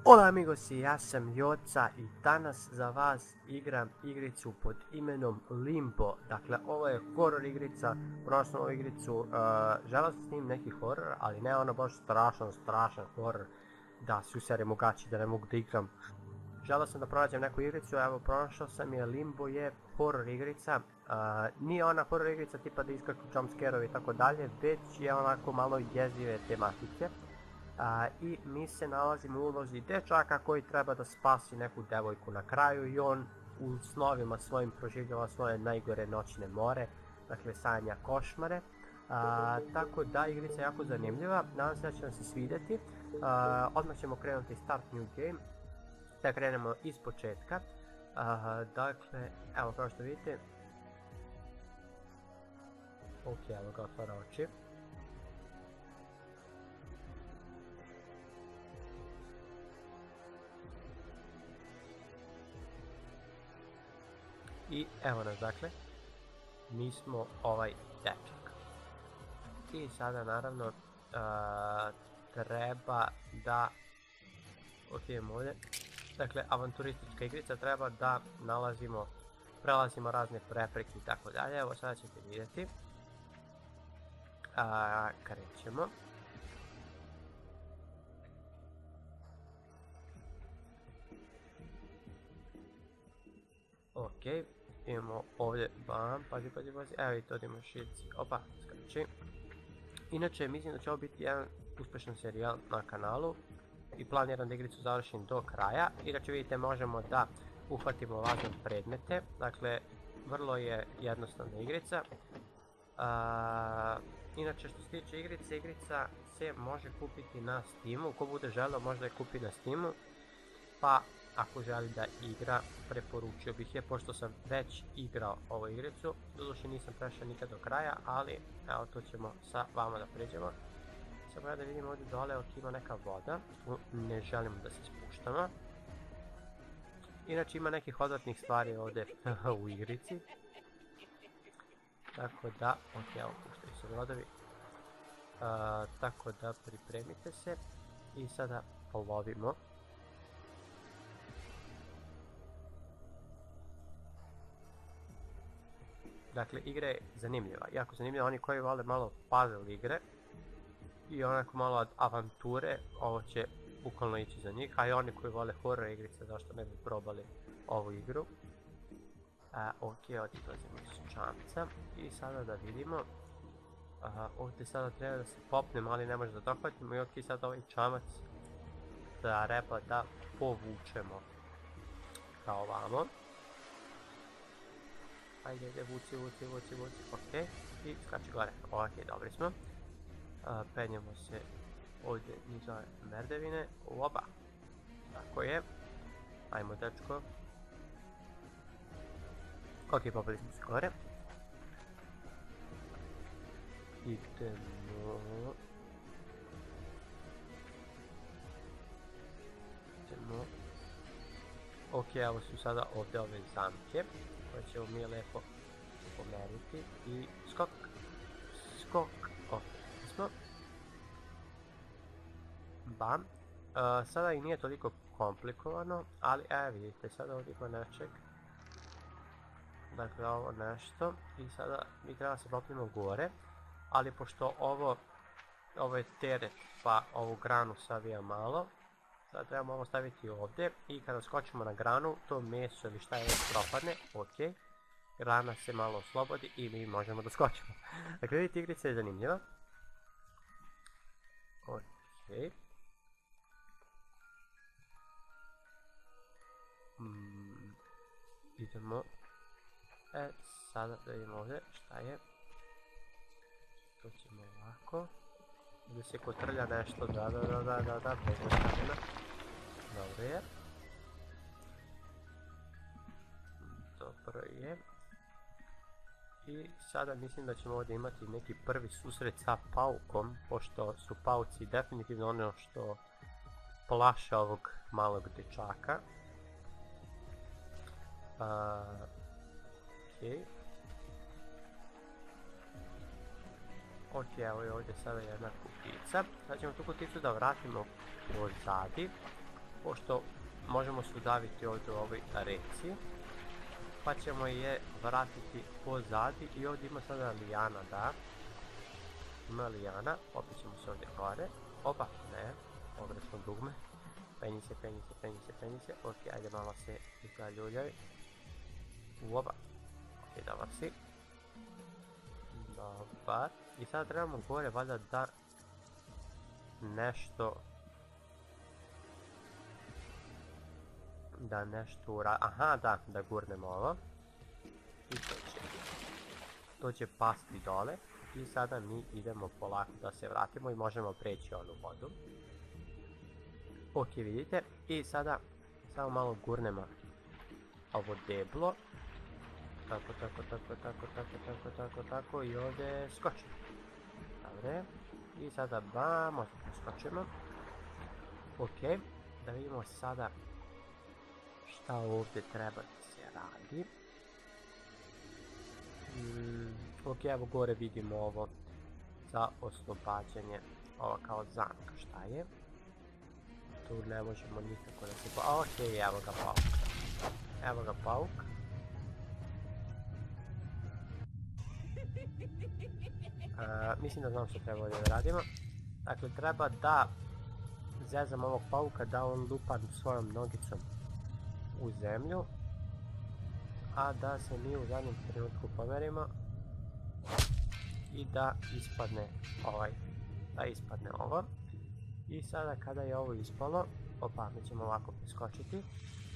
Hola amigos, ja sam Joca i danas za vas igram igricu pod imenom Limbo. Dakle, ovo je horror igrica, prošla ovu igricu, želeo sam s njim neki horror, ali ne ono baš strašan horror da se userem u gaći, da ne mogu da igram. Želeo sam da pronađem neku igricu, evo pronašao sam je. Limbo je horror igrica, nije ona horror igrica tipa da iskaču jumpscare-ovi i tako dalje, već je onako malo jezive tematike. I mi se nalazimo u ulozi dečaka koji treba da spasi neku devojku na kraju i on u snovima svojim proživljava svoje najgore noćne more, dakle sanja košmare. Tako da igrica je jako zanimljiva, nadam se da će vam se svidjeti. Odmah ćemo krenuti start new game, da krenemo iz početka. Dakle, evo kao što vidite, ok, evo ga otvara oči. I evo nas, dakle, mi smo ovaj dečak. I sada naravno treba da idemo ovdje. Dakle, avanturistička igrica, treba da prelazimo razne prepreke i tako dalje. Evo sada ćete vidjeti. Krećemo. Ok, imamo ovdje, bam, pazi, evo i to imamo širci, opa, skači. Inače, mislim da će ovo biti jedan uspešan serijal na kanalu i planiram da igricu završim do kraja. Inače, vidite, možemo da uhvatimo lazne predmete, dakle, vrlo je jednostavna igrica. Inače, što se tiče igrice, igrica se može kupiti na Steamu, ko bude želeo možda je kupi na Steamu, pa ako želi da igra, preporučio bih je, pošto sam već igrao ovu igricu. Doduše nisam prešao nikad do kraja, ali evo to ćemo sa vama da pređemo. Samo ja da vidim ovdje dole, ok, ima neka voda, ne želimo da se spuštamo. Inače ima nekih odvratnih stvari ovdje u igrici. Tako da, ok, evo puštaju se vodovi. Tako da pripremite se i sada polovimo. Dakle, igra je zanimljiva, jako zanimljiva. Oni koji vole malo puzzle igre i onako malo avanture, ovo će bukvalno ići za njih, a i oni koji vole horror igrice, zašto ne bi probali ovu igru. Ok, ovdje izlazimo iz čamca i sada da vidimo. Ovdje sada treba da se popnemo, ali ne može da dohvatimo i ok, sad ovaj čamac treba da povučemo kao ovamo. Ajde, vuci, ok, i skači gore, ok, dobri smo. Penjemo se ovdje niz ove merdevine, oba, tako je, ajmo dečko. Ok, popeli smo se gore. Idemo. Ok, evo su sada ovdje ove zamke koje ćemo mi lijepo pomeriti i skok, ok, smo. Bam. Sada i nije toliko komplikovano, ali evo vidite, sada ovdje ima nečeg. Dakle, ovo nešto i sada mi treba se popnemo gore, ali pošto ovo je teret, pa ovu granu savija malo, sada trebamo ovo staviti ovdje i kada skočimo na granu, to meso ili šta je propadne, ok, grana se malo oslobodi i mi možemo da skočimo. Dakle, vidite, igrica je zanimljiva. Ok. Idemo. Sada da vidimo ovdje šta je. To ćemo ovako. Ovdje se kotrlja nešto, da, bezvrstavljeno. Dobro je. Dobro je. I sada mislim da ćemo ovdje imati neki prvi susret sa paukom, pošto su pauci definitivno ono što plaše ovog malog dečaka. Ok, evo je ovdje sada jedna kutica. Sad ćemo tu kuticu da vratimo pozadi. pošto možemo se udaviti ovdje u ovoj reci, pa ćemo je vratiti pozadi i ovdje ima sada lijana, da. Ima lijana, opet ćemo se ovdje gore. Opa, ne, ovdje smo dugme. Penji se, penji se, penji se, penji se. Ok, ajde malo se zaljuljaj. Oba. Ok, dobar si. Dobar. I sada trebamo gore valjda da nešto... Aha, da gurnemo ovo. I to će pasti dole. I sada mi idemo polako da se vratimo i možemo preći onu vodu. Ok, vidite. I sada samo malo gurnemo ovo deblo. Tako i ovdje skočimo. Dobre. I sada bam, možda skočimo. Ok, da vidimo sada šta ovdje treba da se radi. Ok, evo gore vidimo ovo za oslobađanje, ovo kao zamka, šta je? Tu ne možemo nikako da se... Ok, evo ga pauk. Evo ga pauk. Mislim da znam što treba ovdje da radimo. Dakle, treba da zezam ovog pauka da on lupa svojom nogicom u zemlju, a da se mi u zadnjem trenutku pomerimo i da ispadne ovo. I sada kada je ovo ispalo, opa, mi ćemo ovako preskočiti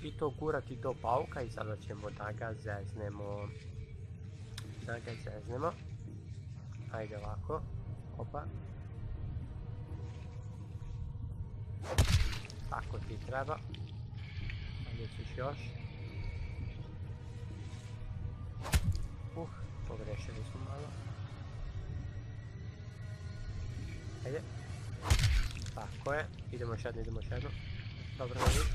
i to gurati do pauka i sada ćemo da ga zeznemo. Ajde ovako, opa. Tako ti treba. Ajde ćeš još. Pogrešili smo malo. Ajde. Tako je, idemo još jednu. Dobro, ne vidim.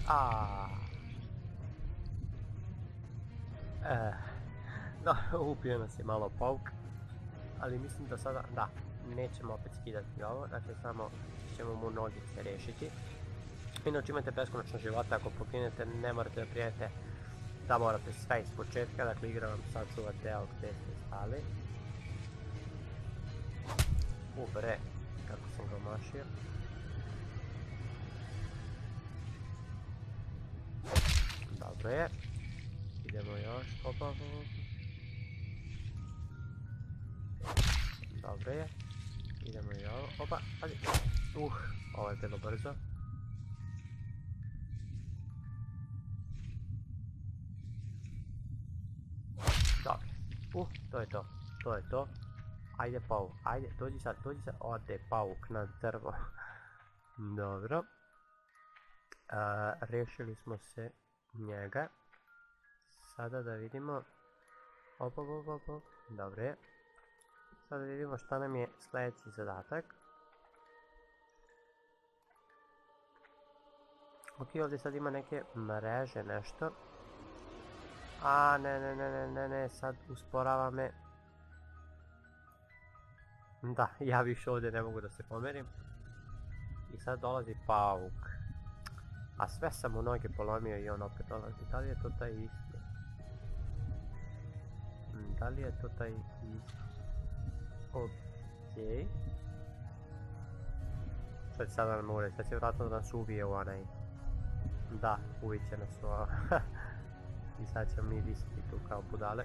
Da, ubio nas je malo pauk. Ali mislim da sada, da, nećemo opet skidati ovo, dakle samo ćemo mu nogice rešiti. Inače imate beskonačno života, ako poginete ne morate da prijete da morate sve iz početka, dakle igra vam sačuva deo gdje ste stali. Bre, kako sam ga omašio. Dobro je, idemo još, opa. Dobro je, idemo i ovo, opa, pazi. Ovo je bilo brzo. Dobro, to je to. Ajde pauk, ajde, dođi sad, ode pauk na drvo. Dobro. Rešili smo se njega. Sada da vidimo. Opa, dobro je. Sada vidimo šta nam je sljedeći zadatak. Ok, ovdje sad ima neke mreže, nešto. Ne, sad usporava me. Da, ja više ovdje ne mogu da se pomerim. I sad dolazi pauk. A sve sam mu noge polomio i on opet dolazi. Da li je to taj isti? Okej. Šta će sada nam uvijek? Sad će vratno da nas ubije u onaj... Da, uvijek će nas ovo. I sad ćemo mi visiti tu kao budale.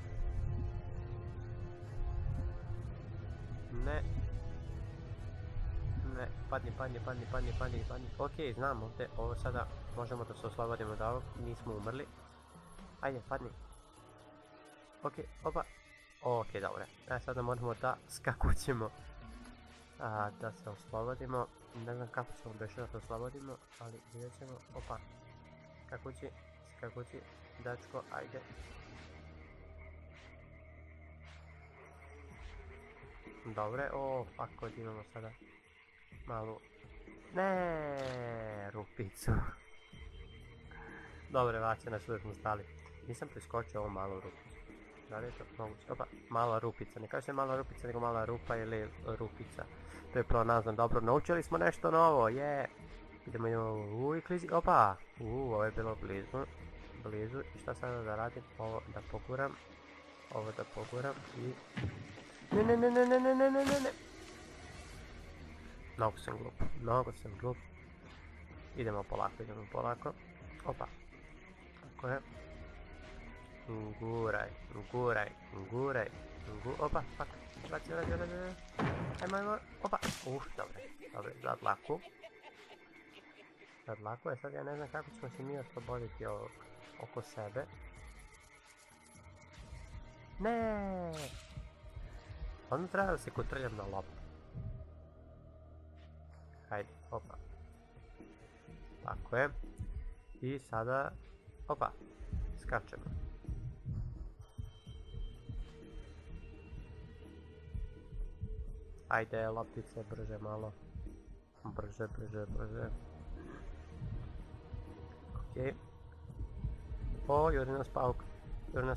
Ne, padni. Ok, znam ovdje, ovo sada možemo da se oslobodimo od ovog, nismo umrli. Ajde, padni. Ok, opa. Ok, dobro. Sada moramo da skakućemo. Da se oslobodimo. Ne znam kako ćemo beše da se oslobodimo, ali vidjet ćemo. Opa. Skakući. Dečko, ajde. Dobre, ovako imamo sada malu... Ne, rupicu. Dobre, vaće nas uvijek smo stali. Nisam preskočio ovu malu rupicu. Da li je to moguće? Opa, mala rupica. Ne kaže se mala rupica, nego mala rupa ili rupica. To je prvo nazvan. Dobro, naučili smo nešto novo, je. Idemo, uj, klizi, opa! Ovo je bilo blizu. I šta sada da radim? Ovo da poguram. Ovo da poguram i... Ne. Mnogo sam glup. Idemo polako. Opa. Tako je. Guraj. Opa, fuck. Vraći. Ajmo. Opa. Dobro, za dlaku je, sad ja ne znam kako ćemo se mi osloboditi oko sebe. Ne. Onda treba da se kotrljam na loptu. Hajde, opa. Tako je. I sada, opa, skačemo. Ajde, loptice, brže malo. Brže. Okej. O, juri nas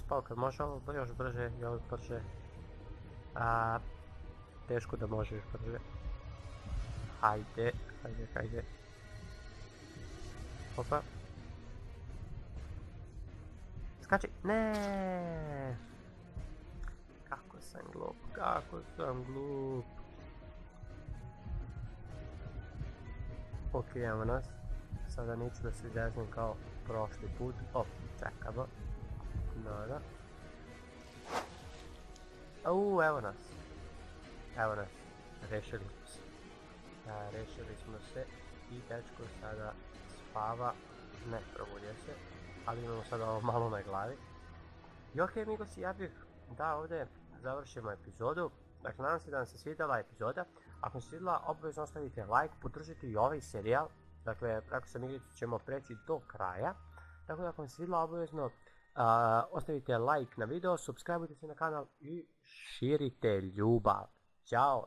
pauk, može ovo još brže, teško da može još brže. Hajde. Opa. Skači, ne. Kako sam glup. Ok, evo nas. Sada neću da se zeznem kao prošli put. O, čekamo. Da. Evo nas. Rešili smo se. I dečko sada spava. Ne, probudio se. Ali imamo sada ovo malo na glavi. I ok, amigos, ja bih da ovdje završimo epizodu. Dakle, nadam se da vam se svidjela epizoda. Ako vam se svidjela, obavezno ostavite like, podržite i ovaj serijal. Dakle, Preko sam igricu ćemo preći do kraja. Tako da ako vam se svidjela, obavezno ostavite like na video, subscribeujte se na kanal i širite ljubav. Ćao!